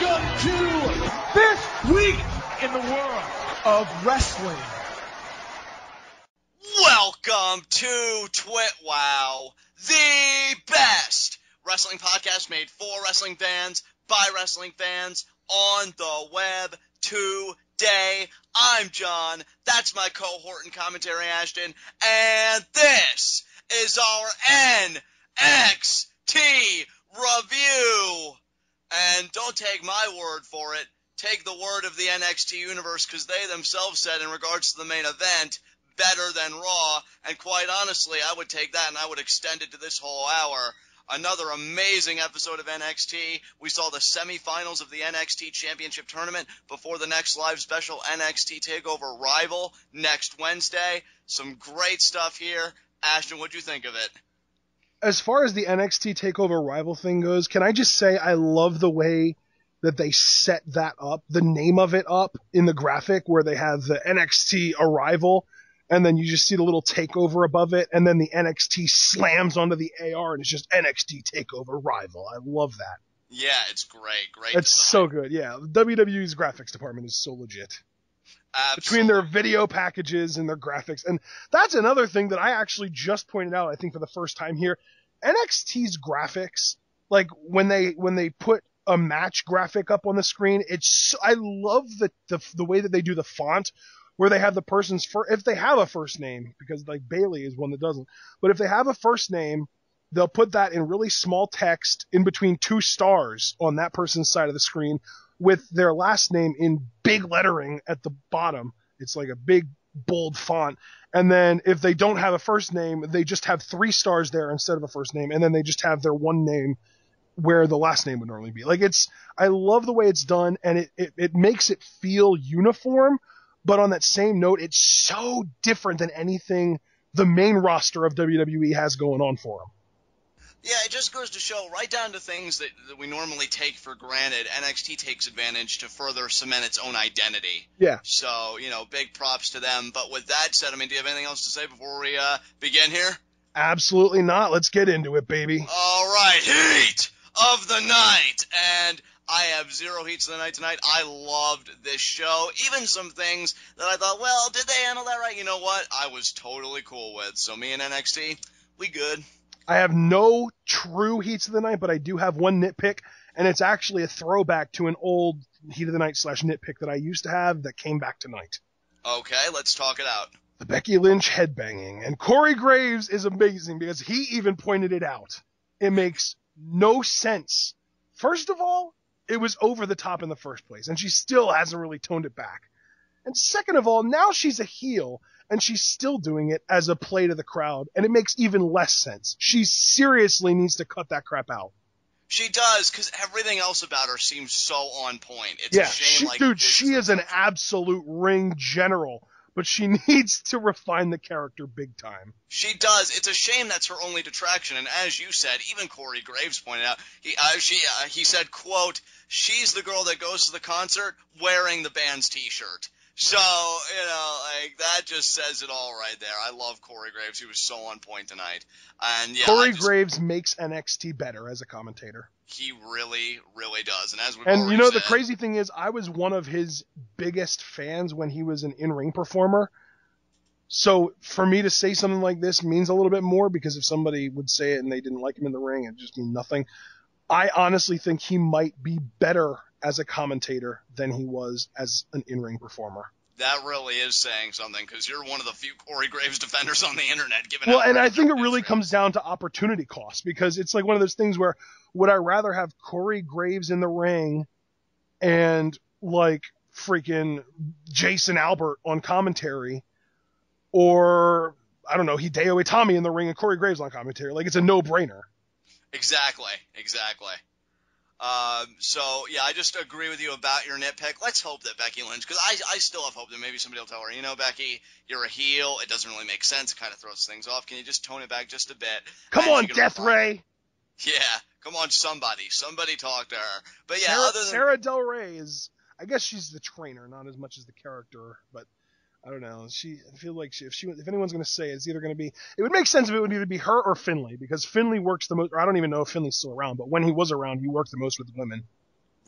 Welcome to this week in the world of wrestling. Welcome to TWitWoW, the best wrestling podcast made for wrestling fans, by wrestling fans, on the web today. I'm John, that's my cohort and commentary Ashton, and this is our NXT review. And don't take my word for it, take the word of the NXT universe, because they themselves said in regards to the main event, better than Raw, and quite honestly, I would take that and I would extend it to this whole hour. Another amazing episode of NXT. We saw the semifinals of the NXT Championship Tournament before the next live special NXT TakeOver Rival next Wednesday. Some great stuff here. Ashton, what'd you think of it? As far as the NXT TakeOver Rival thing goes, can I just say I love the way that they set that up, the name of it up in the graphic where they have the NXT Arrival, and then you just see the little takeover above it, and then the NXT slams onto the AR, and it's just NXT TakeOver Rival. I love that. Yeah, it's great. Great It's design. so good, yeah. WWE's graphics department is so legit. Absolutely. Between their video packages and their graphics. And that's another thing that I actually just pointed out, I think for the first time here. NXT's graphics, like when they put a match graphic up on the screen, I love the way that they do the font, where they have the person's if they have a first name, because like Bayley is one that doesn't, but if they have a first name, they'll put that in really small text in between two stars on that person's side of the screen with their last name in big lettering at the bottom. It's like a big bold font. And then if they don't have a first name, they just have 3 stars there instead of a first name. And then they just have their one name where the last name would normally be. Like I love the way it's done, and it makes it feel uniform. But on that same note, it's so different than anything the main roster of WWE has going on for them. Yeah, it just goes to show, right down to things that we normally take for granted, NXT takes advantage to further cement its own identity. Yeah. So, big props to them. But with that said, do you have anything else to say before we begin here? Absolutely not. Let's get into it, baby. All right, heat of the night. And I have 0 heats of the night tonight. I loved this show. Even some things that I thought, well, did they handle that right? You know what? I was totally cool with. So me and NXT, we good. I have no true heats of the night, but I do have one nitpick, and it's actually a throwback to an old heat of the night / nitpick that I used to have that came back tonight. Okay, let's talk it out. The Becky Lynch headbanging. And Corey Graves is amazing because he even pointed it out. It makes no sense. First of all, it was over the top in the first place, and she still hasn't really toned it back. And second of all, now she's a heel, and she's still doing it as a play to the crowd, and it makes even less sense. She seriously needs to cut that crap out. She does, because everything else about her seems so on point. It's a shame. She is an absolute ring general, but she needs to refine the character big time. She does. It's a shame that's her only detraction. And as you said, even Corey Graves pointed out, he said, quote, she's the girl that goes to the concert wearing the band's T-shirt. So, that just says it all right there. I love Corey Graves. He was so on point tonight. And yeah, Corey Graves makes NXT better as a commentator. He really, really does. And as we've and already said, the crazy thing is, I was one of his biggest fans when he was an in-ring performer. So for me to say something like this means a little bit more, because if somebody would say it and they didn't like him in the ring, it'd just mean nothing. I honestly think he might be better as a commentator than he was as an in-ring performer. That really is saying something, because you're one of the few Corey Graves defenders on the internet. And I think it really comes down to opportunity cost, because it's like one of those things where, would I rather have Corey Graves in the ring and like freaking Jason Albert on commentary, or I don't know, Hideo Itami in the ring and Corey Graves on commentary? Like, it's a no-brainer. Exactly. So, yeah, I just agree with you about your nitpick. Let's hope that Becky Lynch, because I still have hope that maybe somebody will tell her, Becky, you're a heel. It doesn't really make sense. It kind of throws things off. Can you just tone it back just a bit? Come on, Death Ray. Yeah, come on, somebody talk to her. But yeah, Sarah Del Rey is, I guess she's the trainer, not as much as the character, but I don't know. I feel like if anyone's going to say it, it's either going to be, it would make sense if it would either be her or Finlay, because Finlay works the most, or I don't even know if Finlay's still around, but when he was around, he worked the most with women.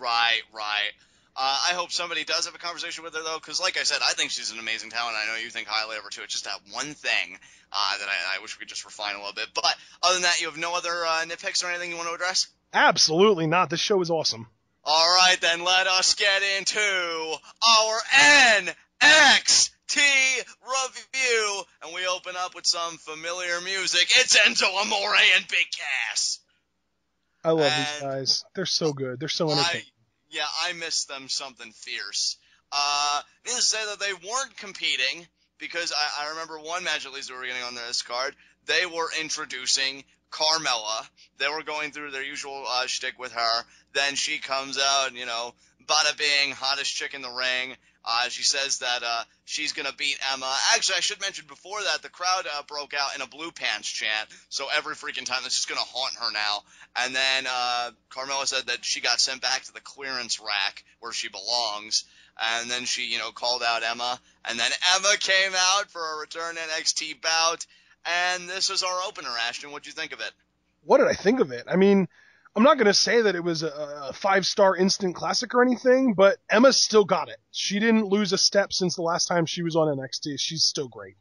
Right, right. I hope somebody does have a conversation with her, though, because like I said, I think she's an amazing talent. I know you think highly of her, too. It's just that one thing that I wish we could just refine a little bit. But other than that, you have no other nitpicks or anything you want to address? Absolutely not. This show is awesome. All right, then let us get into our NXT review. And we open up with some familiar music. It's Enzo Amore and Big Cass. I love these guys. They're so good. They're so entertaining. I miss them something fierce. Needless to say that they weren't competing, because I remember one match at least that we were getting on this card. They were introducing Carmella. They were going through their usual shtick with her. Then she comes out, and, bada bing, hottest chick in the ring. She says that she's going to beat Emma. Actually, I should mention before that, the crowd broke out in a blue pants chant. So every freaking time, this is going to haunt her now. And then Carmella said that she got sent back to the clearance rack where she belongs. And then she, called out Emma. And then Emma came out for a return NXT bout. And this was our opener, Ashton. What'd you think of it? What did I think of it? I mean, I'm not going to say that it was a 5-star instant classic or anything, but Emma still got it. She didn't lose a step since the last time she was on NXT. She's still great.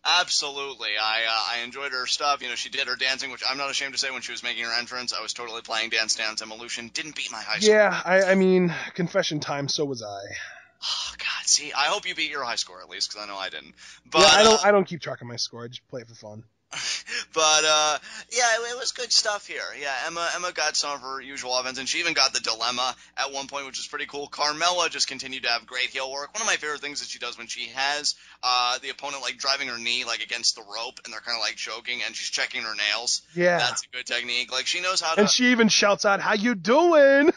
Absolutely. I enjoyed her stuff. She did her dancing, which I'm not ashamed to say when she was making her entrance. I was totally playing Dance Dance Evolution. Didn't beat my high score. Yeah, I mean, confession time, so was I. Oh, God, see, I hope you beat your high score at least, because I know I didn't. But, yeah, I don't keep track of my score. I just play it for fun. But, it was good stuff here. Yeah, Emma got some of her usual offense, and she even got the dilemma at one point, which was pretty cool. Carmella just continued to have great heel work. One of my favorite things that she does when she has the opponent, driving her knee, against the rope, and they're kind of, choking, and she's checking her nails. Yeah. That's a good technique. She knows how to... And she even shouts out, "How you doing?"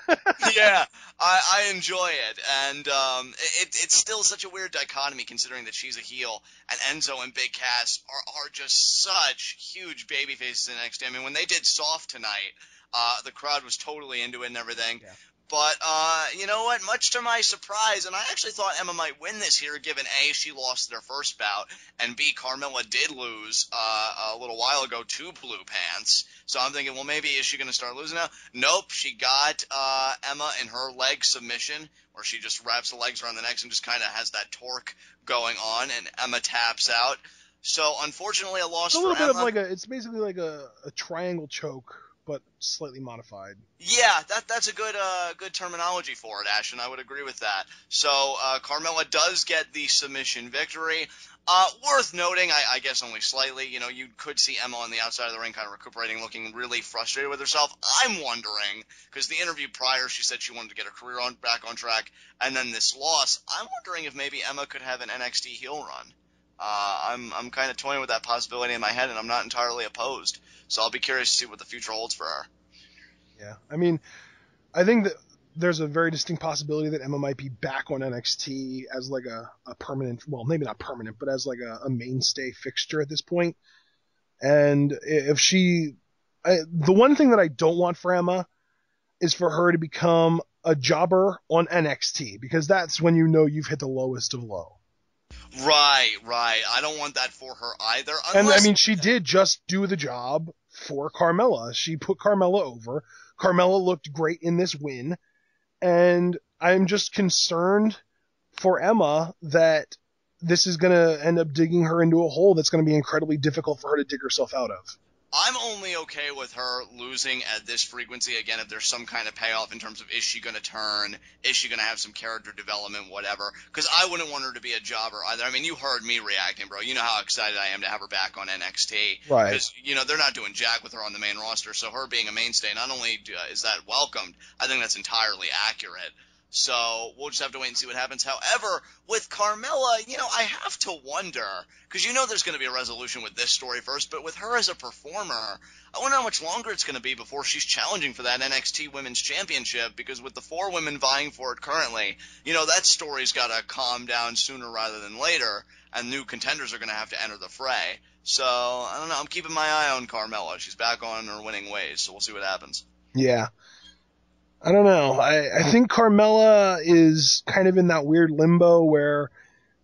Yeah, I enjoy it, and it's still such a weird dichotomy considering that she's a heel, and Enzo and Big Cass are just such huge baby faces in NXT. I mean, when they did Soft tonight, the crowd was totally into it and everything. Yeah. But, you know what? Much to my surprise, and I actually thought Emma might win this here, given A, she lost their first bout, and B, Carmella did lose a little while ago to Blue Pants. So I'm thinking, well, maybe is she going to start losing now? Nope, she got Emma in her leg submission, where she just wraps the legs around the neck and just kind of has that torque going on, and Emma taps out. So, unfortunately, a loss for Emma. It's a little bit of it's basically like a triangle choke, but slightly modified. Yeah, that's a good terminology for it, Ashton. I would agree with that. So, Carmella does get the submission victory. Worth noting, I guess only slightly, you could see Emma on the outside of the ring kind of recuperating, looking really frustrated with herself. I'm wondering, because the interview prior, she said she wanted to get her career back on track, and then this loss, I'm wondering if maybe Emma could have an NXT heel run. I'm kind of toying with that possibility in my head, and I'm not entirely opposed. So I'll be curious to see what the future holds for her. Yeah, I mean, I think that there's a very distinct possibility that Emma might be back on NXT as a permanent, well, maybe not permanent, but as a mainstay fixture at this point. And if the one thing that I don't want for Emma is for her to become a jobber on NXT, because that's when you've hit the lowest of low. Right. I don't want that for her either. And I mean, she did just do the job for Carmella. She put Carmella over. Carmella looked great in this win. And I'm just concerned for Emma that this is going to end up digging her into a hole that's going to be incredibly difficult for her to dig herself out of. I'm only okay with her losing at this frequency, again, if there's some kind of payoff in terms of is she going to turn, is she going to have some character development, whatever, because I wouldn't want her to be a jobber either. I mean, you heard me reacting, bro. You know how excited I am to have her back on NXT. Right. Because, they're not doing jack with her on the main roster, so her being a mainstay, not only is that welcomed, I think that's entirely accurate. So we'll just have to wait and see what happens. However, with Carmella, I have to wonder, because there's going to be a resolution with this story first, but with her as a performer, I wonder how much longer it's going to be before she's challenging for that NXT Women's Championship, because with the 4 women vying for it currently, that story's got to calm down sooner rather than later, and new contenders are going to have to enter the fray. So, I don't know, I'm keeping my eye on Carmella. She's back on her winning ways, so we'll see what happens. Yeah. I don't know. I think Carmella is kind of in that weird limbo where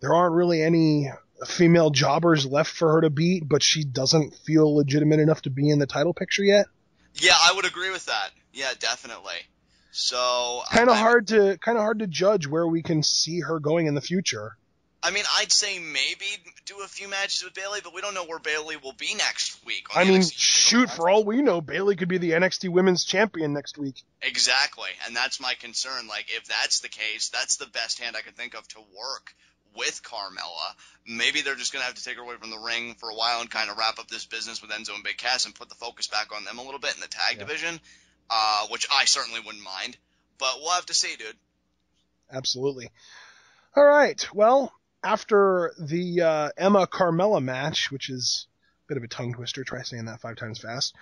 there aren't really any female jobbers left for her to beat, but she doesn't feel legitimate enough to be in the title picture yet. Yeah, I would agree with that. Yeah, definitely. So kind of hard to judge where we can see her going in the future. I mean, I'd say maybe do a few matches with Bayley, but we don't know where Bayley will be next week. I mean, shoot, for all we know, Bayley could be the NXT Women's Champion next week. Exactly, and that's my concern. Like, if that's the case, that's the best hand I could think of to work with Carmella. Maybe they're just going to have to take her away from the ring for a while and kind of wrap up this business with Enzo and Big Cass and put the focus back on them a little bit in the tag division, which I certainly wouldn't mind. But we'll have to see, dude. Absolutely. All right, well, after the Emma Carmella match, which is a bit of a tongue twister, try saying that 5 times fast,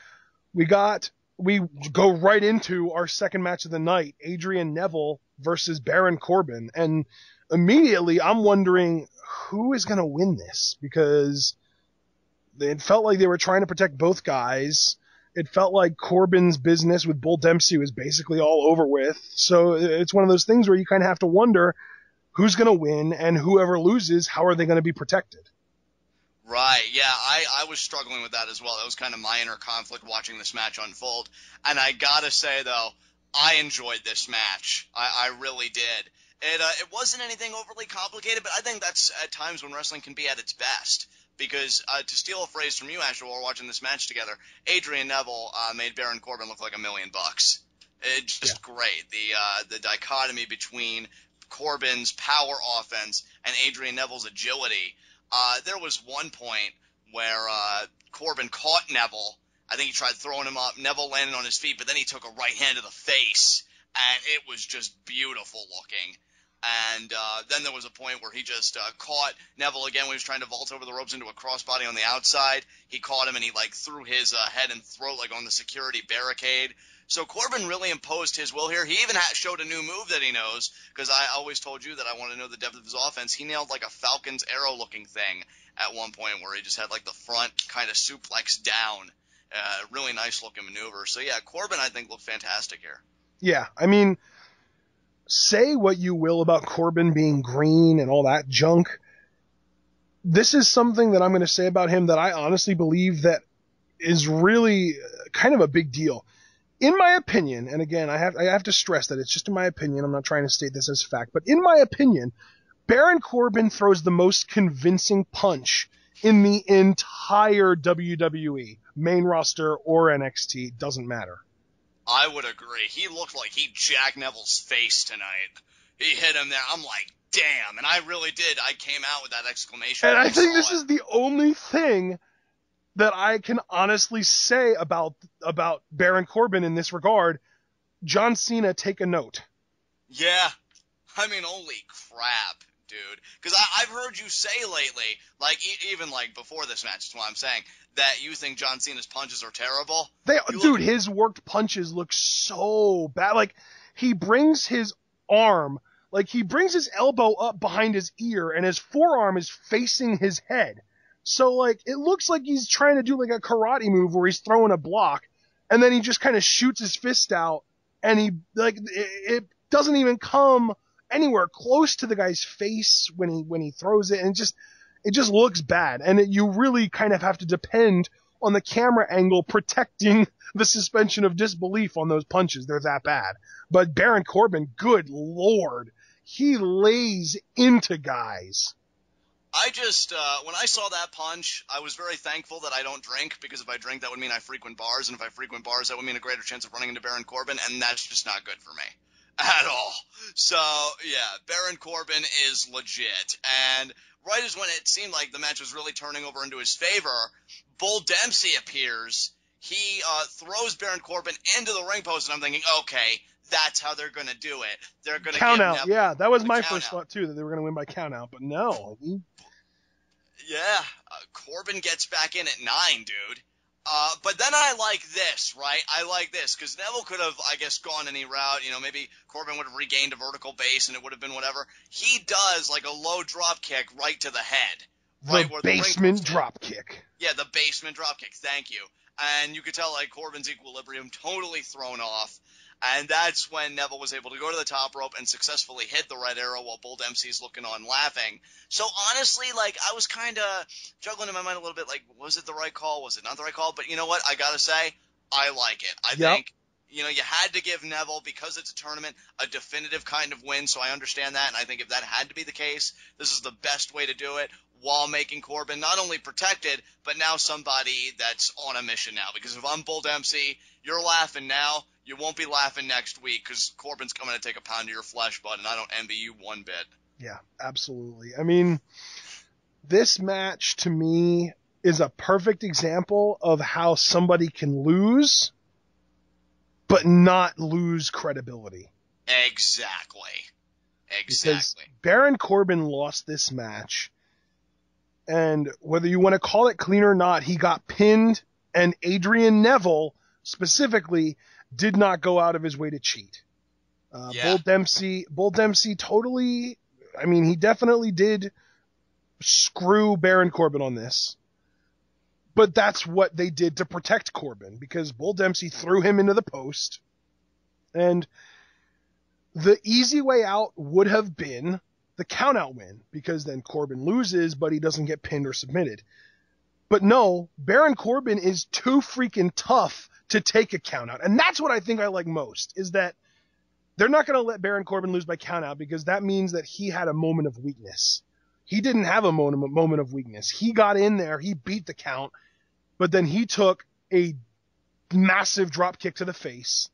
we go right into our second match of the night, Adrian Neville versus Baron Corbin. And immediately I'm wondering who is going to win this, because it felt like they were trying to protect both guys. It felt like Corbin's business with Bull Dempsey was basically all over with. So it's one of those things where you kind of have to wonder who's going to win, and whoever loses, how are they going to be protected? Right, yeah, I was struggling with that as well. That was kind of my inner conflict watching this match unfold. And I gotta say, though, I enjoyed this match. I really did. It wasn't anything overly complicated, but I think that's at times when wrestling can be at its best. Because, to steal a phrase from you, Asher, while we're watching this match together, Adrian Neville made Baron Corbin look like $1 million. It's just great. The dichotomy between Corbin's power offense and Adrian Neville's agility. There was one point where Corbin caught Neville. I think he tried throwing him up. Neville landed on his feet, but then he took a right hand to the face, and it was just beautiful looking. And then there was a point where he just caught Neville again when he was trying to vault over the ropes into a crossbody on the outside. He caught him, and he threw his head and throat on the security barricade. So Corbin really imposed his will here. He even showed a new move that he knows, because I always told you that I want to know the depth of his offense. He nailed a Falcon's Arrow looking thing at one point where he just had the front kind of suplex down. Really nice looking maneuver. So yeah, Corbin I think looked fantastic here. Yeah, I mean, say what you will about Corbin being green and all that junk. This is something that I'm going to say about him that I honestly believe that is really kind of a big deal. In my opinion, and again, I have to stress that it's just in my opinion, I'm not trying to state this as fact, but in my opinion, Baron Corbin throws the most convincing punch in the entire WWE, main roster or NXT, doesn't matter. I would agree. He looked like he jacked Neville's face tonight. He hit him there. I'm like, damn. And I really did. I came out with that exclamation. And I think this is the only thing that I can honestly say about Baron Corbin in this regard. John Cena, take a note. Yeah. I mean, holy crap, dude. Because I've heard you say lately, even before this match, is what I'm saying, that you think John Cena's punches are terrible. His worked punches look so bad. He brings his arm, he brings his elbow up behind his ear, and his forearm is facing his head. So, it looks like he's trying to do, a karate move where he's throwing a block, and then he just kind of shoots his fist out, and it doesn't even come anywhere close to the guy's face when he throws it, and it just looks bad. And you really kind of have to depend on the camera angle protecting the suspension of disbelief on those punches. They're that bad. But Baron Corbin, good Lord, he lays into guys. I just, when I saw that punch, I was very thankful that I don't drink, because if I drink, that would mean I frequent bars, and if I frequent bars, that would mean a greater chance of running into Baron Corbin, and that's just not good for me. At all. So, yeah, Baron Corbin is legit. And right as when it seemed like the match was really turning over into his favor, Bull Dempsey appears. He throws Baron Corbin into the ring post, and I'm thinking, okay, that's how they're going to do it. They're going to count out. Yeah, that was my first thought, too, that they were going to win by count out. But no. Yeah, Corbin gets back in at 9, dude. But then I like this, right? I like this, because Neville could have, I guess, gone any route. Maybe Corbin would have regained a vertical base, and it would have been whatever. He does, a low drop kick right to the head. Right the basement drop kick. Yeah, the basement drop kick. Thank you. And you could tell, Corbin's equilibrium totally thrown off. And that's when Neville was able to go to the top rope and successfully hit the red arrow while Bull Dempsey's looking on laughing. So honestly, I was kind of juggling in my mind a little bit, was it the right call? Was it not the right call? But you know what? I got to say, I like it. I think, you had to give Neville, because it's a tournament, a definitive kind of win, so I understand that, and I think if that had to be the case, this is the best way to do it, while making Corbin not only protected, but now somebody that's on a mission now. Because if I'm Bull Dempsey, you're laughing now, you won't be laughing next week, because Corbin's coming to take a pound of your flesh, bud, and I don't envy you one bit. Yeah, absolutely. I mean, this match, to me, is a perfect example of how somebody can lose, but not lose credibility. Exactly. Because Baron Corbin lost this match, and whether you want to call it clean or not, he got pinned, and Adrian Neville, specifically, did not go out of his way to cheat. Bull Dempsey totally, I mean, he definitely did screw Baron Corbin on this. But that's what they did to protect Corbin, because Bull Dempsey threw him into the post. And the easy way out would have been the countout win, because then Corbin loses, but he doesn't get pinned or submitted. But no, Baron Corbin is too freaking tough to take a countout. And that's what I think I like most, is that they're not going to let Baron Corbin lose by countout, because that means that he had a moment of weakness. He didn't have a moment of weakness. He got in there, he beat the count, but then he took a massive drop kick to the face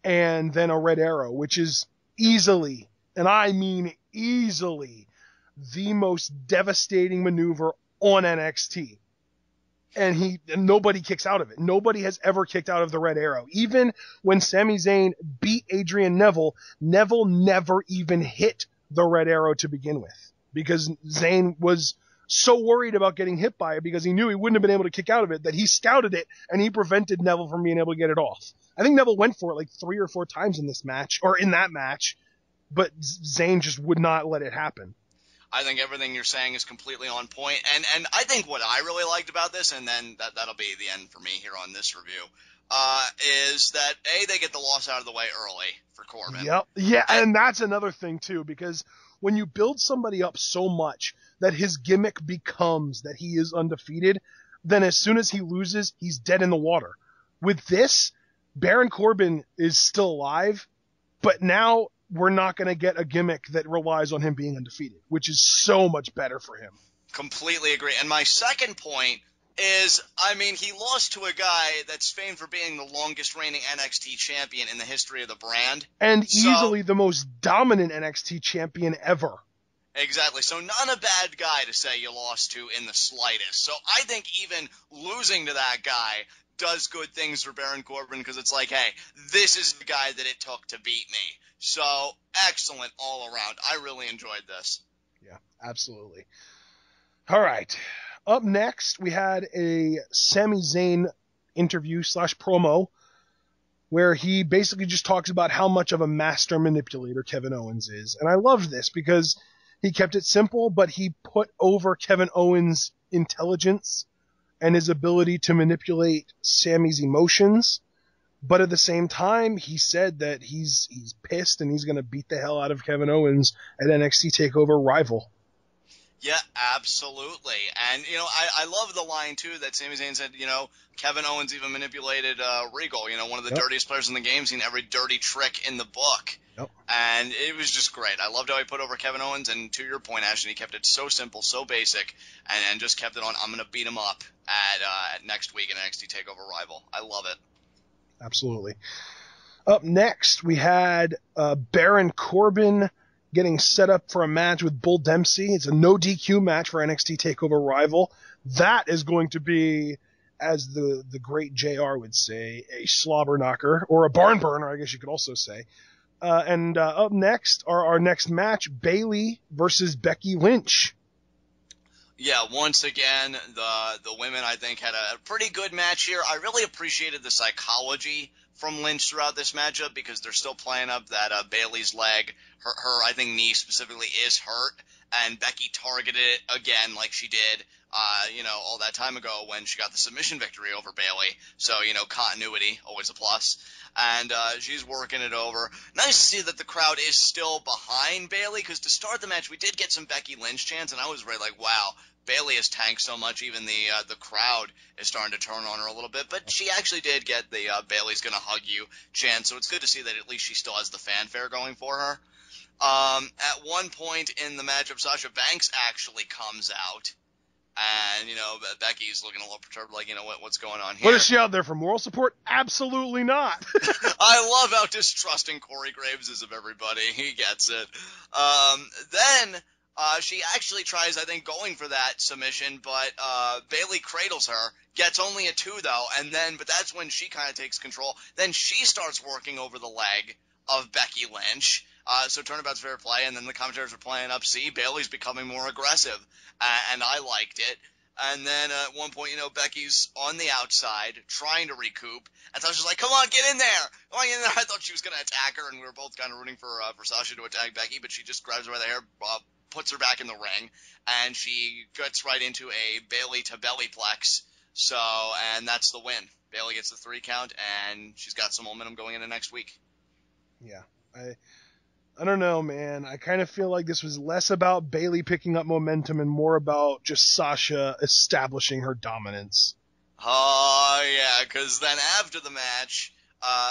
and then a red arrow, which is easily, and I mean easily, the most devastating maneuver on NXT. And nobody kicks out of it. Nobody has ever kicked out of the red arrow. Even when Sami Zayn beat Adrian Neville, Neville never even hit the red arrow to begin with, because Zayn was so worried about getting hit by it, because he knew he wouldn't have been able to kick out of it, that he scouted it and he prevented Neville from being able to get it off. I think Neville went for it like 3 or 4 times in this match, or in that match, but Zayn just would not let it happen. I think everything you're saying is completely on point, and I think what I really liked about this, and then that'll be the end for me here on this review, is that they get the loss out of the way early for Corbin. Yep. Yeah, and that's another thing too, because when you build somebody up so much that his gimmick becomes that he is undefeated, then as soon as he loses, he's dead in the water. With this, Baron Corbin is still alive, but now we're not going to get a gimmick that relies on him being undefeated, which is so much better for him. Completely agree. And my second point is, I mean, he lost to a guy that's famed for being the longest reigning NXT champion in the history of the brand. And easily the most dominant NXT champion ever. Exactly. So not a bad guy to say you lost to in the slightest. So I think even losing to that guy does good things for Baron Corbin, because it's like, hey, this is the guy that it took to beat me. So excellent all around. I really enjoyed this. Yeah, absolutely. All right. Up next, we had a Sami Zayn interview / promo where he basically just talks about how much of a master manipulator Kevin Owens is. And I loved this because he kept it simple, but he put over Kevin Owens' intelligence and his ability to manipulate Sami's emotions. But at the same time, he said that he's pissed and he's going to beat the hell out of Kevin Owens at NXT TakeOver Rival. Yeah, absolutely. And, I love the line, too, that Sami Zayn said, Kevin Owens even manipulated Regal, one of the dirtiest players in the game, seen every dirty trick in the book. Yep. And it was just great. I loved how he put over Kevin Owens, and to your point, Ashton, he kept it so simple, so basic, and just kept it on, I'm going to beat him up at next week in NXT TakeOver Rival. I love it. Absolutely. Up next, we had Baron Corbin getting set up for a match with Bull Dempsey. It's a no DQ match for NXT TakeOver Rival. That is going to be, as the great JR would say, a slobber knocker, or a barn burner, I guess you could also say. And up next, our next match, Bayley versus Becky Lynch. Yeah, once again, the women, I think, had a pretty good match here. I really appreciated the psychology from Lynch throughout this matchup, because they're still playing up that Bayley's leg, her I think knee specifically, is hurt, and Becky targeted it again like she did, all that time ago when she got the submission victory over Bayley. So, continuity, always a plus. And she's working it over. Nice to see that the crowd is still behind Bayley, because to start the match, we did get some Becky Lynch chants, and I was really like, wow, Bayley has tanked so much, even the crowd is starting to turn on her a little bit. But she actually did get the Bayley's gonna hug you chant, so it's good to see that at least she still has the fanfare going for her. At one point in the matchup, Sasha Banks actually comes out. And, Becky's looking a little perturbed, like, what's going on here? What is she out there for, moral support? Absolutely not. I love how distrusting Corey Graves is of everybody. He gets it. Then she actually tries, I think, going for that submission, but Bayley cradles her, gets only a 2, though, but that's when she kind of takes control. Then she starts working over the leg of Becky Lynch. So turnabout's fair play, and then the commentators are playing up, see, Bayley's becoming more aggressive, and I liked it. And then at one point, Becky's on the outside trying to recoup, and Sasha's like, come on, get in there! Come on, get in there! I thought she was going to attack her, and we were both kind of rooting for Sasha to attack Becky, but she just grabs her by the hair, puts her back in the ring, and she gets right into a Bayley to bellyplex. And that's the win. Bayley gets the 3 count, and she's got some momentum going into next week. Yeah, I don't know, man. I kind of feel like this was less about Bayley picking up momentum and more about just Sasha establishing her dominance. Oh, yeah, because then after the match,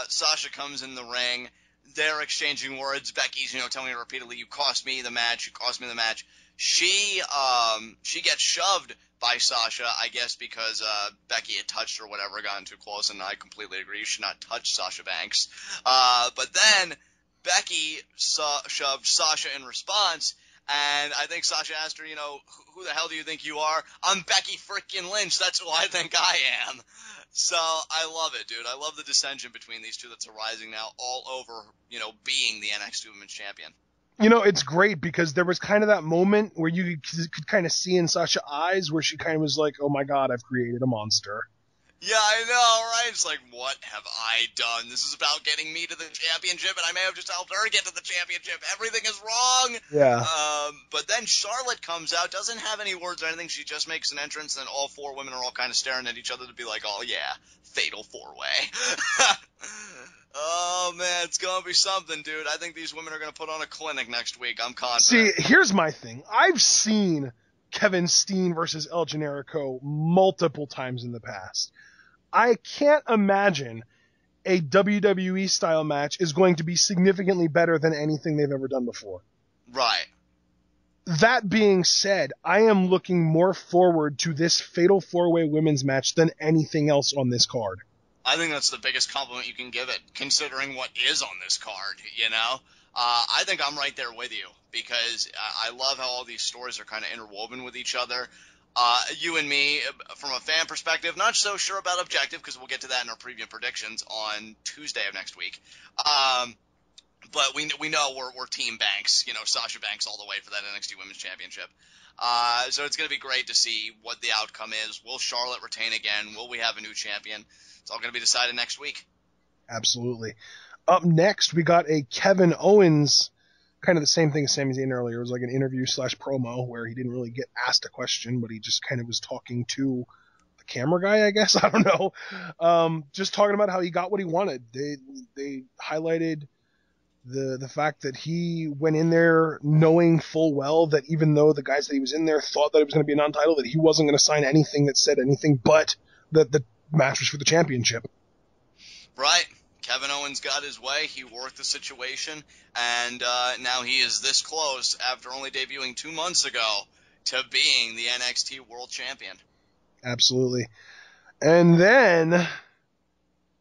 Sasha comes in the ring. They're exchanging words. Becky's, telling her repeatedly, you cost me the match, you cost me the match. She gets shoved by Sasha, I guess, because Becky had touched her or whatever, gotten too close, and I completely agree. You should not touch Sasha Banks. But then Becky shoved Sasha in response, and I think Sasha asked her, who the hell do you think you are? I'm Becky frickin' Lynch. That's who I think I am. So I love it, dude. I love the dissension between these two that's arising now all over, being the NXT Women's Champion. It's great because there was kind of that moment where you could kind of see in Sasha's eyes where she kind of was like, oh my God, I've created a monster. Yeah, I know, right? It's like, what have I done? This is about getting me to the championship, and I may have just helped her get to the championship. Everything is wrong. Yeah. But then Charlotte comes out, doesn't have any words or anything. She just makes an entrance, and all 4 women are all kind of staring at each other to be like, oh, yeah, fatal 4-way. Oh, man, it's going to be something, dude. I think these women are going to put on a clinic next week. I'm confident. See, here's my thing. I've seen Kevin Steen versus El Generico multiple times in the past. I can't imagine a WWE-style match is going to be significantly better than anything they've ever done before. Right. That being said, I am looking more forward to this Fatal 4-Way women's match than anything else on this card. I think that's the biggest compliment you can give it, considering what is on this card, I think I'm right there with you, because I love how all these stories are kind of interwoven with each other. You and me, from a fan perspective, not so sure about objective, because we'll get to that in our preview predictions on Tuesday of next week. But we know we're Team Banks, Sasha Banks all the way for that NXT Women's Championship. So it's going to be great to see what the outcome is. Will Charlotte retain again? Will we have a new champion? It's all going to be decided next week. Absolutely. Up next, we got a Kevin Owens, kind of the same thing as Sami Zayn earlier. It was like an interview / promo where he didn't really get asked a question, but he just kind of was talking to the camera guy, I guess. I don't know. Just talking about how he got what he wanted. They highlighted the fact that he went in there knowing full well that even though the guys that he was in there thought that it was going to be a non-title, that he wasn't going to sign anything that said anything but that the match was for the championship. Right. Kevin Owens got his way. He worked the situation, and now he is this close, after only debuting 2 months ago, to being the NXT World Champion. Absolutely. And then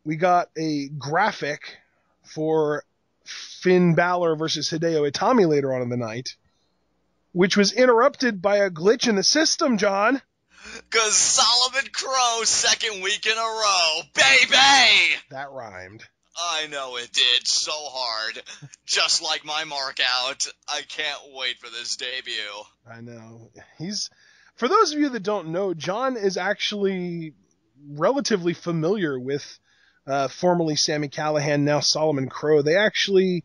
we got a graphic for Finn Balor versus Hideo Itami later on in the night, which was interrupted by a glitch in the system, John. Because Solomon Crow, 2nd week in a row, baby! That rhymed. I know it did, so hard. Just like my mark out. I can't wait for this debut. I know. For those of you that don't know, John is actually relatively familiar with formerly Sami Callihan, now Solomon Crow. They actually,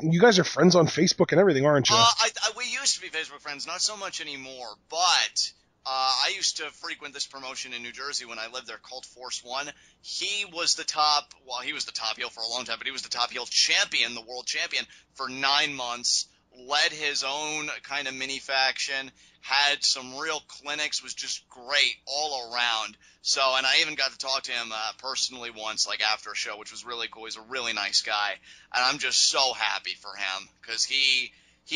you guys are friends on Facebook and everything, aren't you? We used to be Facebook friends, not so much anymore, but I used to frequent this promotion in New Jersey when I lived there called Force One. He was the top heel for a long time, but he was the top heel champion, the world champion, for 9 months. led his own kind of mini faction, had some real clinics, was just great all around. So, and I even got to talk to him personally once, like after a show, which was really cool. He's a really nice guy, and I'm just so happy for him because he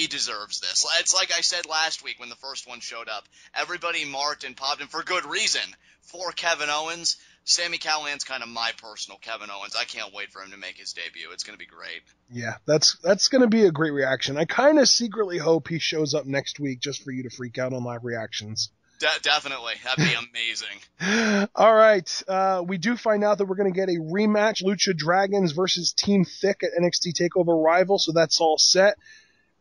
deserves this. It's like I said last week when the first one showed up. Everybody marked and popped him for good reason for Kevin Owens. Sami Callihan's kind of my personal Kevin Owens. I can't wait for him to make his debut. It's going to be great. Yeah, that's going to be a great reaction. I kind of secretly hope he shows up next week just for you to freak out on live reactions. Definitely. That'd be amazing. All right. We do find out that we're going to get a rematch, Lucha Dragons versus Team Thick at NXT TakeOver Rival, so that's all set.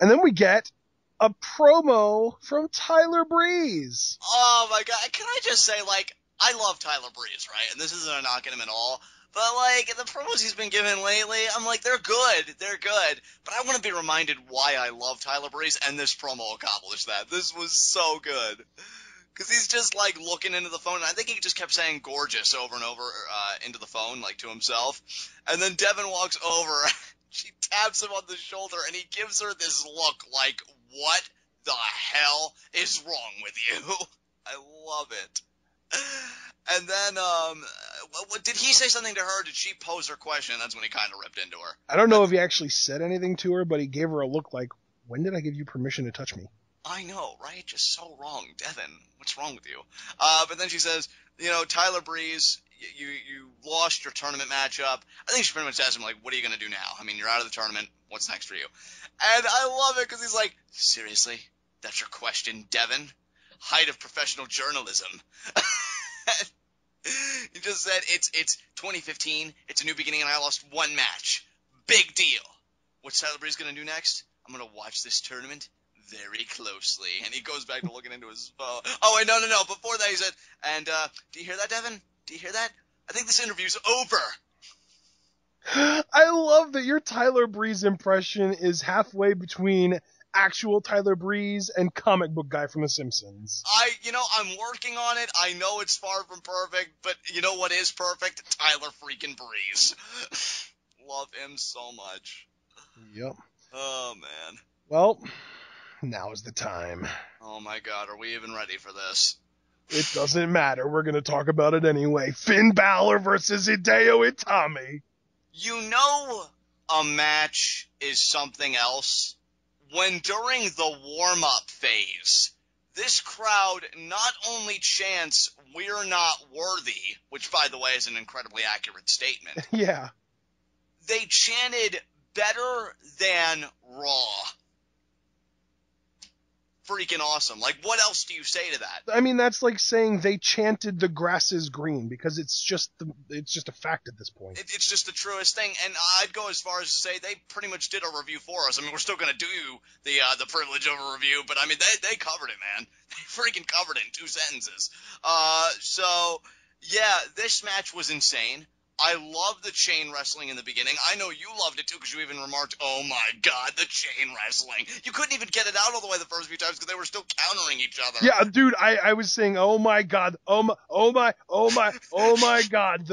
And then we get a promo from Tyler Breeze. Oh, my God. Can I just say, like, I love Tyler Breeze, right? And this isn't a knock at him at all. But, like, the promos he's been giving lately, I'm like, they're good. They're good. But I want to be reminded why I love Tyler Breeze, and this promo accomplished that. This was so good. Because he's just, like, looking into the phone, and I think he just kept saying gorgeous over and over into the phone, like, to himself. And then Devin walks over, she taps him on the shoulder, and he gives her this look like, what the hell is wrong with you? I love it. And then, did he say something to her? Did she pose her question? That's when he kind of ripped into her. I don't know if he actually said anything to her, but he gave her a look like, when did I give you permission to touch me? I know, right? Just so wrong. Devin, what's wrong with you? But then she says, you know, Tyler Breeze, you lost your tournament matchup. I think she pretty much asked him, like, what are you going to do now? I mean, you're out of the tournament. What's next for you? And I love it because he's like, seriously? That's your question, Devin? Height of professional journalism. He just said, it's 2015, it's a new beginning, and I lost one match. Big deal. What's Tyler Breeze going to do next? I'm going to watch this tournament very closely. And he goes back to looking into his phone. Oh, wait, no. Before that, he said, and, do you hear that, Devin? Do you hear that? I think this interview's over. I love that your Tyler Breeze impression is halfway between actual Tyler Breeze and comic book guy from The Simpsons. I'm working on it. I know it's far from perfect, but you know what is perfect? Tyler freaking Breeze. Love him so much. Yep. Oh, man. Well, now is the time. Oh, my God. Are we even ready for this? It doesn't matter. We're going to talk about it anyway. Finn Balor versus Hideo Itami. You know a match is something else when during the warm-up phase, this crowd not only chants, "We're not worthy," which, by the way, is an incredibly accurate statement. Yeah. They chanted, "Better than Raw." Freaking awesome. Like, what else do you say to that? I mean, that's like saying they chanted the grass is green, because it's just a fact at this point. It's just the truest thing, and I'd go as far as to say they pretty much did a review for us. I mean, we're still going to do the privilege of a review, but I mean, they covered it, man. They freaking covered it in 2 sentences. So, yeah, this match was insane. I love the chain wrestling in the beginning. I know you loved it too because you even remarked, oh my God, the chain wrestling. You couldn't even get it out all the way the first few times because they were still countering each other. Yeah, dude, I was saying, oh my God, oh my God,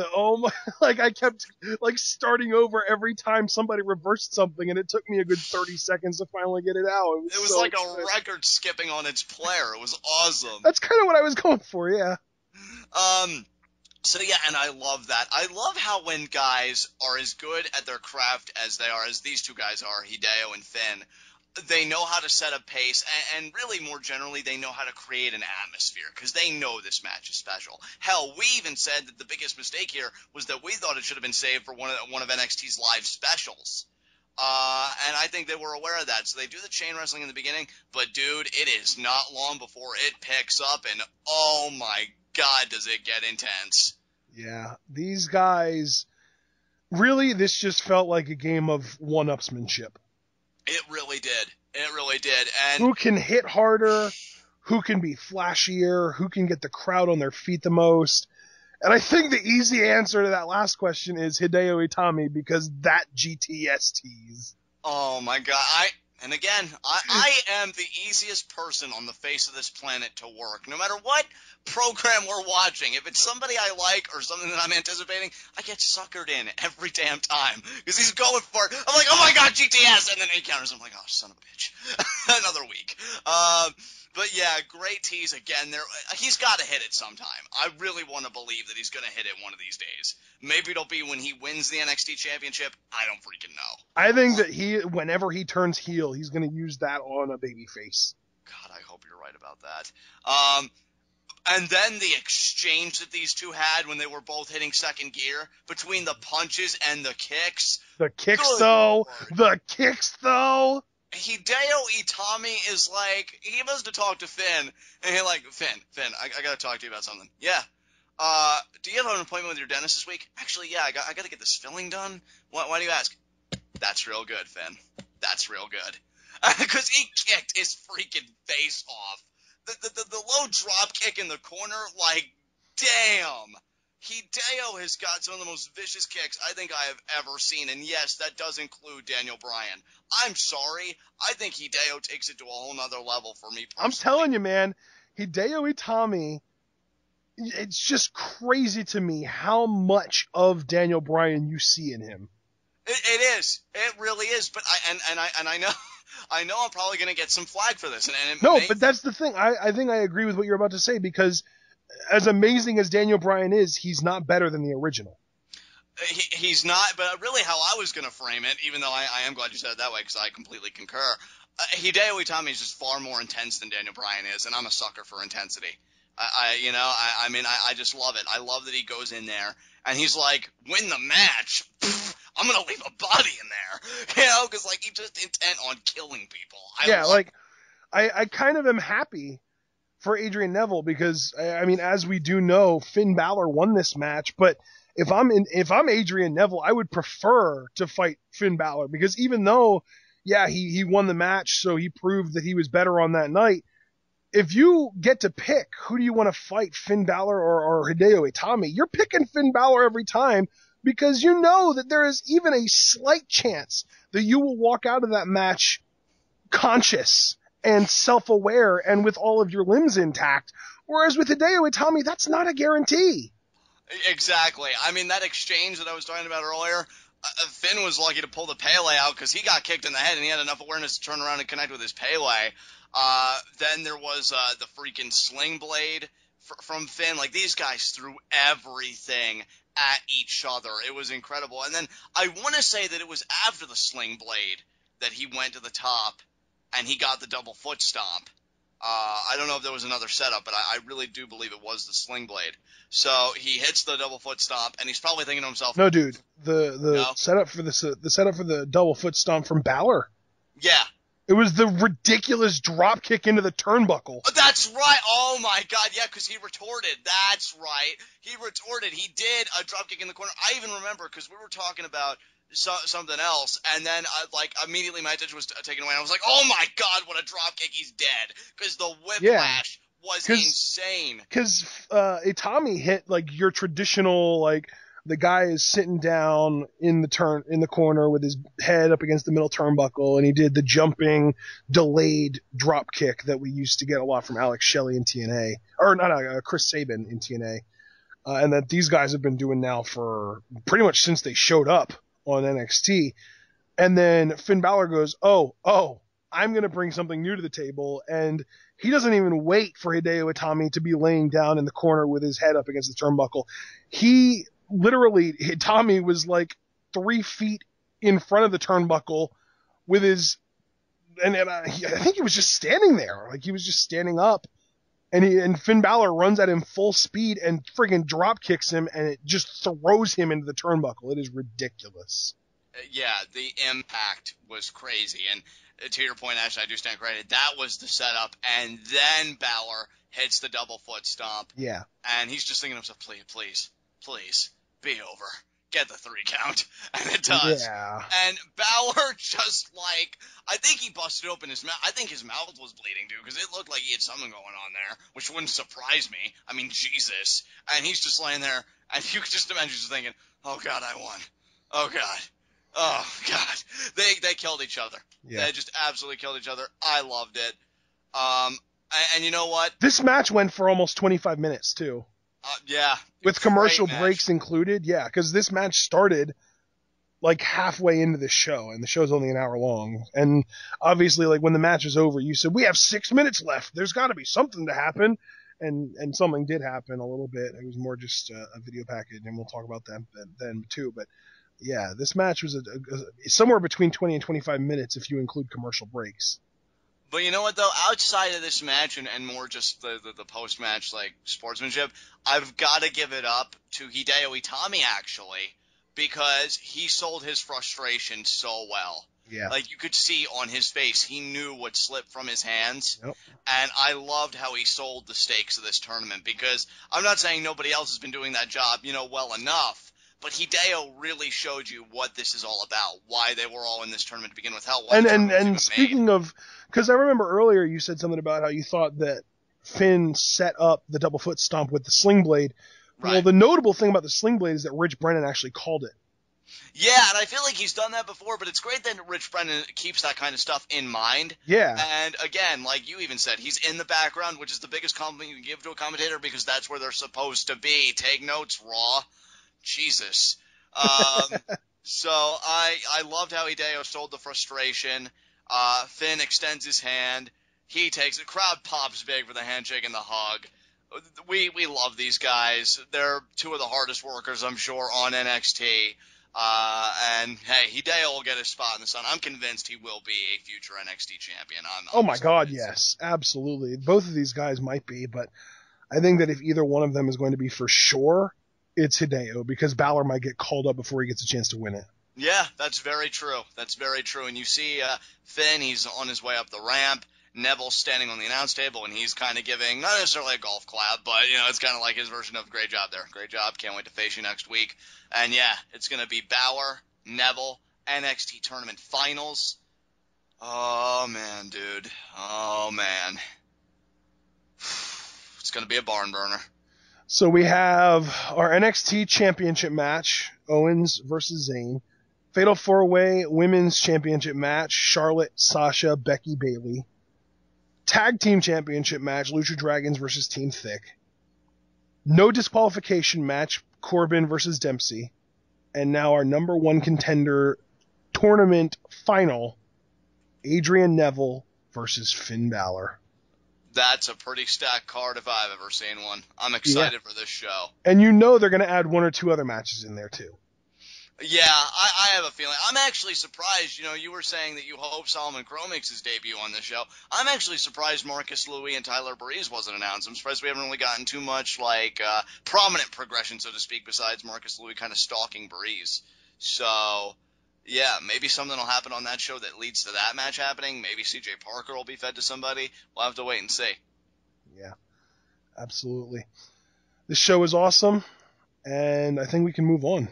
like I kept like starting over every time somebody reversed something, and it took me a good 30 seconds to finally get it out. It was so like a record skipping on its player. It was awesome. That's kind of what I was going for, yeah. So yeah, and I love that. I love how when guys are as good at their craft as they are, as these two guys are, Hideo and Finn, they know how to set a pace, and really more generally, they know how to create an atmosphere, because they know this match is special. Hell, we even said that the biggest mistake here was that we thought it should have been saved for one of NXT's live specials. And I think they were aware of that. So they do the chain wrestling in the beginning, but dude, it is not long before it picks up, and oh my God, does it get intense. Yeah, these guys, really, this just felt like a game of one-upsmanship. It really did. It really did. And who can hit harder, who can be flashier, who can get the crowd on their feet the most. And I think the easy answer to that last question is Hideo Itami, because that GTS tease. Oh my God. And again, I am the easiest person on the face of this planet to work. No matter what program we're watching, if it's somebody I like or something that I'm anticipating, I get suckered in every damn time. Because he's going for it. I'm like, oh my god, GTS! And then he counters. I'm like, oh, son of a bitch. Another week. But yeah, great tease again. He's got to hit it sometime. I really want to believe that he's going to hit it one of these days. Maybe it'll be when he wins the NXT Championship. I don't freaking know. I think that whenever he turns heel, he's going to use that on a babyface. God, I hope you're right about that. And then the exchange that these two had when they were both hitting second gear between the punches and the kicks. The kicks, though. Hideo Itami is like, he must have talked to Finn, and he's like, Finn, I gotta talk to you about something. Yeah. Do you have an appointment with your dentist this week? Actually, yeah, I gotta get this filling done. Why do you ask? That's real good, Finn. That's real good. Because he kicked his freaking face off. The low drop kick in the corner, like, damn. Hideo has got some of the most vicious kicks I think I have ever seen, and yes, that does include Daniel Bryan. I'm sorry, I think Hideo takes it to a whole nother level for me personally. I'm telling you, man, Hideo Itami, it's just crazy to me how much of Daniel Bryan you see in him. It is. It really is. But I know I'm probably going to get some flag for this. But that's the thing. I think I agree with what you're about to say, because as amazing as Daniel Bryan is, he's not better than the original. He's not, but really how I was going to frame it, even though I am glad you said it that way because I completely concur, Hideo Itami is just far more intense than Daniel Bryan is, and I'm a sucker for intensity. I just love it. I love that he goes in there, and he's like, win the match? Pfft, I'm going to leave a body in there. Because, like, he's just intent on killing people. I kind of am happy for Adrian Neville because, as we do know, Finn Balor won this match, but if I'm Adrian Neville, I would prefer to fight Finn Balor because even though, yeah, he won the match, so he proved that he was better on that night. If you get to pick who do you want to fight, Finn Balor or Hideo Itami, you're picking Finn Balor every time because you know that there is even a slight chance that you will walk out of that match conscious and self-aware and with all of your limbs intact. Whereas with Hideo Itami, that's not a guarantee. Exactly. That exchange that I was talking about earlier, Finn was lucky to pull the Pele out because he got kicked in the head and he had enough awareness to turn around and connect with his Pele. Then there was the freaking sling blade from Finn. Like, these guys threw everything at each other. It was incredible. And then I want to say that it was after the sling blade that he went to the top and he got the double foot stomp. I don't know if there was another setup, but I really do believe it was the sling blade. So he hits the double foot stomp, and he's probably thinking to himself, "No, dude, the setup for the double foot stomp from Balor. Yeah, it was the ridiculous drop kick into the turnbuckle. That's right. Oh my God, yeah, because he retorted. That's right. He retorted. He did a drop kick in the corner. I even remember because we were talking about something else, and then immediately my attention was taken away. And I was like, "Oh my God, what a drop kick! He's dead!" Because the whiplash was insane. Because Itami hit your traditional the guy is sitting down in the corner with his head up against the middle turnbuckle, and he did the jumping delayed drop kick that we used to get a lot from Alex Shelley in TNA, or not Chris Sabin in TNA, and that these guys have been doing now for pretty much since they showed up on NXT. And then Finn Balor goes, oh, I'm going to bring something new to the table. And he doesn't even wait for Hideo Itami to be laying down in the corner with his head up against the turnbuckle. Itami was 3 feet in front of the turnbuckle with his, I think he was just standing there. He was just standing up. And Finn Balor runs at him full speed and friggin' drop kicks him, and it just throws him into the turnbuckle. It is ridiculous. Yeah, the impact was crazy. And to your point, Ashley, I do stand corrected. That was the setup, and then Balor hits the double foot stomp. Yeah. And he's just thinking to himself, please, be over. Get the 3 count. And it does. Yeah. And Balor just I think he busted open his mouth. I think his mouth was bleeding, dude, because it looked like he had something going on there, which wouldn't surprise me. Jesus. And he's just laying there, and you could just imagine just thinking, oh, God, I won. Oh, God. Oh, God. They killed each other. Yeah. They just absolutely killed each other. I loved it. And you know what? This match went for almost 25 minutes, too. Yeah. With commercial breaks included, yeah, because this match started like halfway into the show, and the show's only an hour long. And obviously, like, when the match was over, you said, we have 6 minutes left. There's got to be something to happen. And something did happen a little bit. It was more just a video package, and we'll talk about that then too. But yeah, this match was somewhere between 20 and 25 minutes if you include commercial breaks. But you know what, though? Outside of this match and more just the post-match, like, sportsmanship, I've got to give it up to Hideo Itami, actually, because he sold his frustration so well. Yeah. Like, you could see on his face, he knew what slipped from his hands. Yep. And I loved how he sold the stakes of this tournament, because I'm not saying nobody else has been doing that job, well enough, but Hideo really showed you what this is all about, why they were all in this tournament to begin with. Hell, and speaking of, because I remember earlier you said something about how you thought that Finn set up the double foot stomp with the sling blade. Right. Well, the notable thing about the sling blade is that Rich Brennan actually called it. Yeah, and I feel like he's done that before, but it's great that Rich Brennan keeps that kind of stuff in mind. Yeah. And again, like you even said, he's in the background, which is the biggest compliment you can give to a commentator, because that's where they're supposed to be. Take notes, Raw. Jesus. So I loved how Hideo sold the frustration. Finn extends his hand. He takes it. Crowd pops big for the handshake and the hug. We love these guys. They're two of the hardest workers, I'm sure, on NXT. And hey, Hideo will get his spot in the sun. I'm convinced he will be a future NXT champion. Oh my God, yes, absolutely. Both of these guys might be, but I think that if either one of them is going to be for sure, it's Hideo, because Balor might get called up before he gets a chance to win it. Yeah, that's very true. That's very true. And you see Finn, he's on his way up the ramp. Neville's standing on the announce table, and he's kind of giving, not necessarily a golf clap, but, it's kind of like his version of great job there. Great job. Can't wait to face you next week. And, yeah, it's going to be Balor, Neville, NXT Tournament Finals. Oh, man, dude. Oh, man. It's going to be a barn burner. So we have our NXT Championship match, Owens versus Zayn. Fatal 4-Way Women's Championship match, Charlotte, Sasha, Becky, Bayley. Tag Team Championship match, Lucha Dragons versus Team Thick. No disqualification match, Corbin versus Dempsey. And now our number one contender tournament final, Adrian Neville versus Finn Balor. That's a pretty stacked card if I've ever seen one. I'm excited for this show. And they're going to add one or two other matches in there too. Yeah, I have a feeling. I'm actually surprised. You were saying that you hope Solomon Crowe makes his debut on this show. I'm actually surprised Marcus Louis and Tyler Breeze wasn't announced. I'm surprised we haven't really gotten too much, prominent progression, so to speak, besides Marcus Louis kind of stalking Breeze. So, yeah, maybe something will happen on that show that leads to that match happening. Maybe CJ Parker will be fed to somebody. We'll have to wait and see. Yeah, absolutely. This show is awesome, and I think we can move on.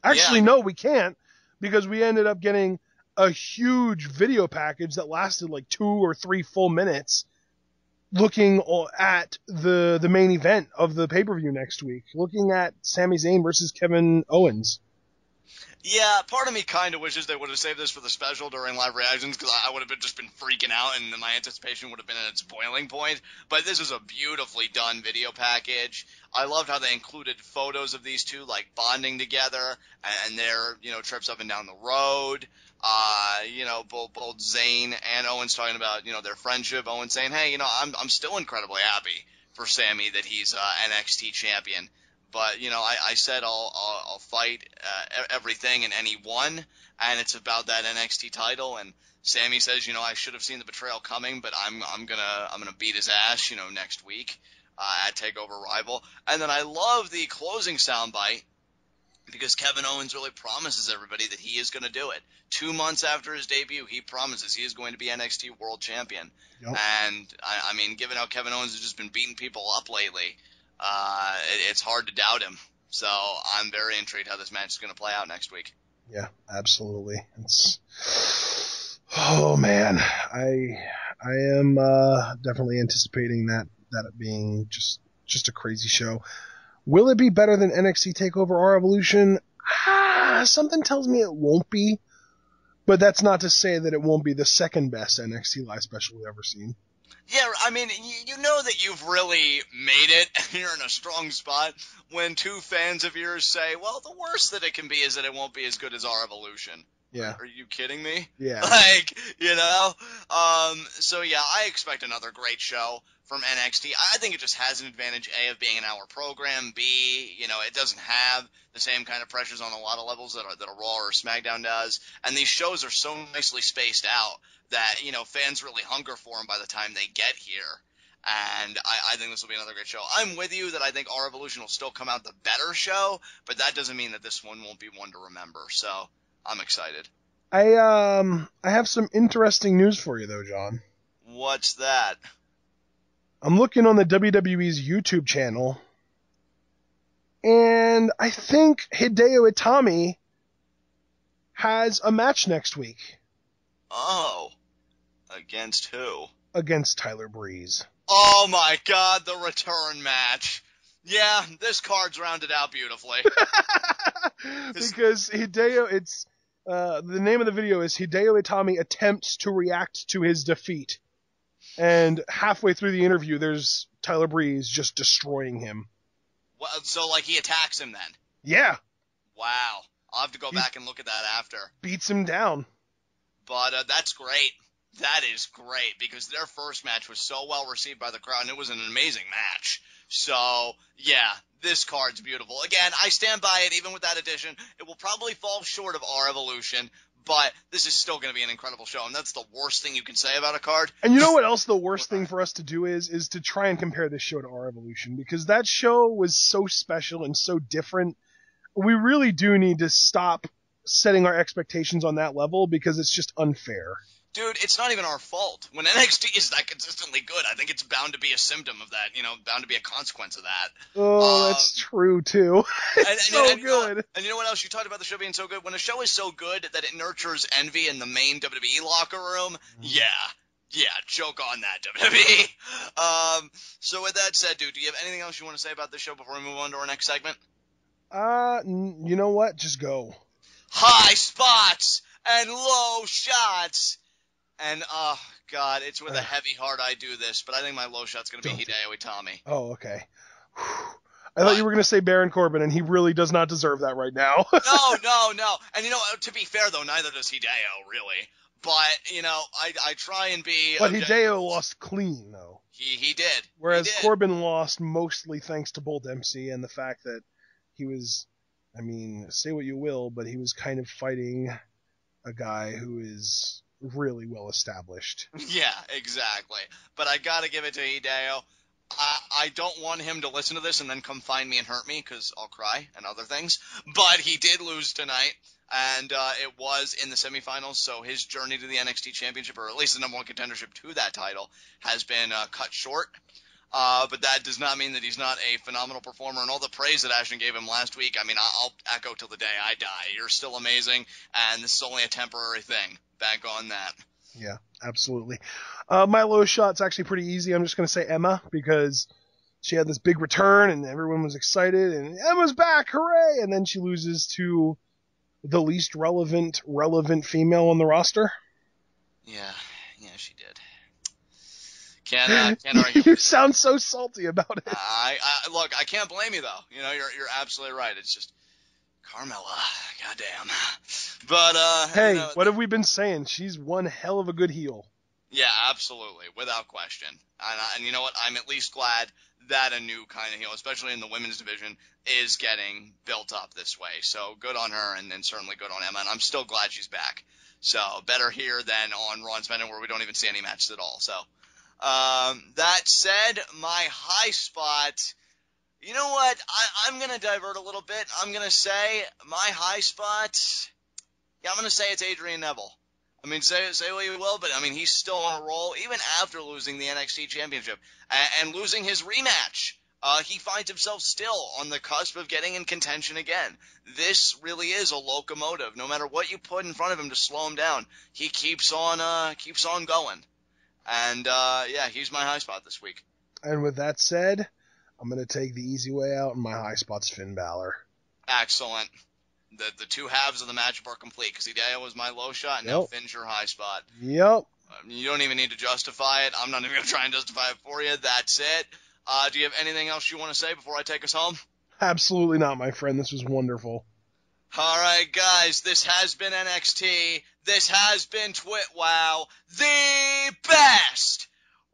Actually, no, we can't, because we ended up getting a huge video package that lasted like 2 or 3 full minutes looking at the main event of the pay-per-view next week, looking at Sami Zayn versus Kevin Owens. Yeah, part of me kind of wishes they would have saved this for the special during live reactions, because I would have just been freaking out, and my anticipation would have been at its boiling point. But this is a beautifully done video package. I loved how they included photos of these two, like, bonding together, and their, trips up and down the road. Both Zayn and Owens talking about, their friendship. Owens saying, hey, I'm still incredibly happy for Sami that he's NXT champion. But, I said I'll fight everything and anyone, and it's about that NXT title. And Sami says, I should have seen the betrayal coming, but I'm gonna beat his ass, next week at TakeOver Rival. And then I love the closing soundbite, because Kevin Owens really promises everybody that he is going to do it. 2 months after his debut, he promises he is going to be NXT World Champion. Yep. And I mean, given how Kevin Owens has just been beating people up lately, it's hard to doubt him. So I'm very intrigued how this match is going to play out next week. Yeah, absolutely. Oh man, I am definitely anticipating that it being just a crazy show. Will it be better than NXT TakeOver R Evolution? Something tells me it won't be. But that's not to say that it won't be the second best NXT Live special we've ever seen. Yeah, I mean, you know that you've really made it, and you're in a strong spot when two fans of yours say, well, the worst that it can be is that it won't be as good as our Evolution. Yeah. Are you kidding me? Yeah. Like, you know? So yeah, I expect another great show from NXT. I think it just has an advantage, A, of being an hour program, B, you know, it doesn't have the same kind of pressures on a lot of levels that a Raw or SmackDown does, and these shows are so nicely spaced out that, you know, fans really hunger for them by the time they get here. And I think this will be another great show. I'm with you that I think our Evolution will still come out the better show, but that doesn't mean that this one won't be one to remember. So I'm excited. I have some interesting news for you though, John. What's that? I'm looking on the WWE's YouTube channel, and I think Hideo Itami has a match next week. Oh. Against who? Against Tyler Breeze. Oh my god, the return match. Yeah, this card's rounded out beautifully. Because Hideo, it's the name of the video is Hideo Itami attempts to react to his defeat. And halfway through the interview, there's Tyler Breeze just destroying him. Well, so, like, he attacks him then? Yeah. Wow. I'll have to go back and look at that after. Beats him down. But that's great. That is great, because their first match was so well received by the crowd, and it was an amazing match. So, yeah, this card's beautiful. Again, I stand by it, even with that addition. It will probably fall short of our Evolution, but this is still going to be an incredible show, and that's the worst thing you can say about a card. And you know what else the worst thing for us to do is to try and compare this show to our Evolution, because that show was so special and so different. We really do need to stop setting our expectations on that level, because it's just unfair. Dude, it's not even our fault. When NXT is that consistently good, I think it's bound to be a symptom of that, you know, bound to be a consequence of that. Oh, that's true, too. It's so good. And you know what else? You talked about the show being so good. When a show is so good that it nurtures envy in the main WWE locker room, yeah, joke on that, WWE. So with that said, dude, do you have anything else you want to say about this show before we move on to our next segment? You know what? Just go. High spots and low shots. And, oh, God, it's with a heavy heart I do this, but I think my low shot's going to be Hideo Itami. Oh, okay. I thought you were going to say Baron Corbin, and he really does not deserve that right now. No. And, you know, to be fair, though, neither does Hideo, really. But, you know, I try and be... But Hideo lost clean, though. He did. Whereas Corbin lost mostly thanks to Bull Dempsey and the fact that he was, I mean, say what you will, but he was kind of fighting a guy who is... really well established. Yeah, exactly. But I gotta give it to Hideo. I don't want him to listen to this and then come find me and hurt me, because I'll cry and other things. But he did lose tonight, and it was in the semifinals, so his journey to the NXT Championship, or at least the number one contendership to that title, has been cut short. But that does not mean that he's not a phenomenal performer, and all the praise that Ashton gave him last week, I mean, I'll echo till the day I die. You're still amazing, and this is only a temporary thing. Back on that. Yeah, absolutely. My low shot's actually pretty easy. I'm just going to say Emma, because she had this big return, and everyone was excited, and Emma's back, hooray! And then she loses to the least relevant female on the roster. Yeah, she did. Can't argue. You sound so salty about it. Look, I can't blame you though. You know, you're absolutely right. It's just Carmella, goddamn. But hey, you know, what have we been saying? She's one hell of a good heel. Yeah, absolutely, without question. And you know what? I'm at least glad that a new kind of heel, especially in the women's division, is getting built up this way. So good on her, and certainly good on Emma. And I'm still glad she's back. So better here than on Raw and SmackDown, where we don't even see any matches at all. So that said, my high spot. You know what? I'm going to divert a little bit. I'm going to say my high spot. Yeah, I'm going to say it's Adrian Neville. I mean, say what you will, but I mean, he's still on a roll, even after losing the NXT Championship and losing his rematch. He finds himself still on the cusp of getting in contention again. This really is a locomotive. No matter what you put in front of him to slow him down, he keeps on going. And yeah, he's my high spot this week. And with that said, I'm going to take the easy way out, and my high spot's Finn Balor. Excellent. the two halves of the matchup are complete, because Hideo was my low shot, and now Finn's your high spot. Yep. You don't even need to justify it. I'm not even going to try and justify it for you. That's it. Do you have anything else you want to say before I take us home? Absolutely not, my friend. This was wonderful. All right, guys. This has been NXT. This has been TWitWoW, the best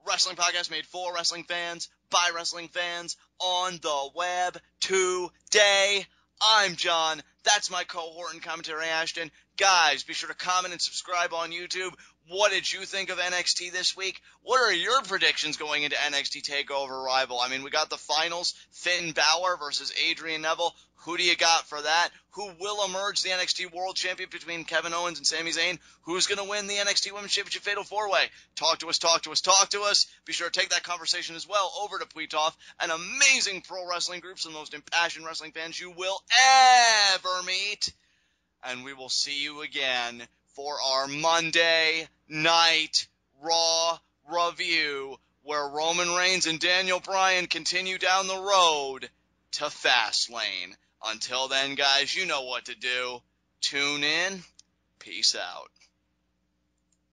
wrestling podcast made for wrestling fans, by wrestling fans, on the web today. I'm John. That's my cohort and commentary, Ashton. Guys, be sure to comment and subscribe on YouTube. What did you think of NXT this week? What are your predictions going into NXT TakeOver Rival? I mean, we got the finals, Finn Balor versus Adrian Neville. Who do you got for that? Who will emerge the NXT World Champion between Kevin Owens and Sami Zayn? Who's going to win the NXT Women's Championship Fatal 4-Way? Talk to us, talk to us, talk to us. Be sure to take that conversation as well over to Tweetoff, an amazing pro wrestling group, some of the most impassioned wrestling fans you will ever meet. And we will see you again for our Monday Night Raw review, where Roman Reigns and Daniel Bryan continue down the road to Fastlane. Until then, guys, you know what to do. Tune in. Peace out.